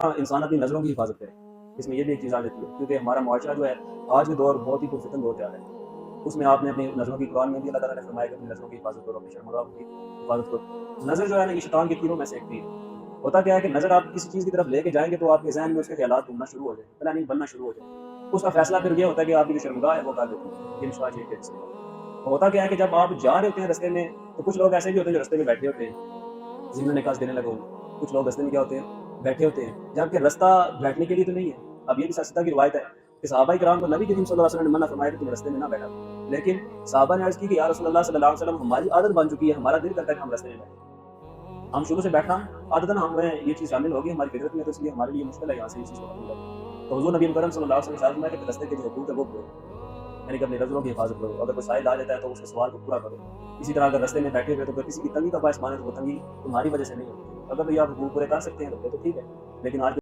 انسان اپنی نظروں کی حفاظت کرے، اس میں یہ بھی ایک چیز آ جاتی ہے، کیونکہ ہمارا معاشرہ جو ہے آج کے دور بہت ہی پرفتن دور جا رہا ہے۔ اس میں آپ نے اپنی نظروں کی، قرآن میں بھی اللہ تعالیٰ نے فرمایا کہ اپنی نظروں کی حفاظت کرو، اپنی شرمگاہوں کی حفاظت کرو۔ نظر جو ہے نا یہ شیطان کے تیروں میں سے ایک تیر ہے۔ ہوتا کیا ہے کہ نظر آپ کسی چیز کی طرف لے کے جائیں گے تو آپ کے ذہن میں اس کے خیالات گھومنا شروع ہو جائیں گے، پلاننگ بننا شروع ہو جائے گی۔ اس کا فیصلہ پھر یہ ہوتا ہے کہ آپ کی جو شرمگاہ ہے وہ کر دیتی ہے، یہ مشکل چیز ہے۔ ہوتا کیا ہے کہ جب آپ جا رہے ہوتے ہیں رستے میں تو کچھ لوگ ایسے بھی ہوتے ہیں جو رستے میں بیٹھے ہوتے ہیں، ضمن نکاس دینے لگے ہوئے، کچھ لوگ رستے میں کیا ہوتے ہیں، بیٹھے ہوتے ہیں، جبکہ رستہ بیٹھنے کے لیے تو نہیں ہے۔ اب یہ بھی سچتا کی روایت ہے کہ صحابہ کرام کو نبی کریم صلی اللہ علیہ وسلم نے منع فرمایا کہ تم رستے میں نہ بیٹھا، لیکن صحابہ نے عرض کی کہ یا رسول اللہ صلی اللہ علیہ وسلم ہماری عادت بن چکی ہے، ہمارا دل کرتا ہے کہ ہم رستے میں بیٹھیں، ہم شروع سے بیٹھنا عادتاً ہمیں یہ چیز شامل ہوگی ہماری فطرت میں، تو اس لیے ہمارے لیے مشکل ہے یہاں سے یہ چیز کو ختم کرنا۔ تو حضور نبی مکرم صلی اللہ علیہ وسلم نے کہ رستے کے جو حقوق ہے وہ پورے، یعنی کہ اپنی نظروں کی حفاظت کرو، اگر کوئی سائل آ جاتا ہے تو اس کے سوال کو پورا کرو۔ اسی طرح اگر رستے میں بیٹھے ہوئے تو اگر کسی کی تنگی کا باعث مانے تو وہ تنگی تمہاری وجہ سے نہیں ہوتی، اگر تو یہ آپ حقوق پورے کر سکتے ہیں تو ٹھیک ہے، لیکن آج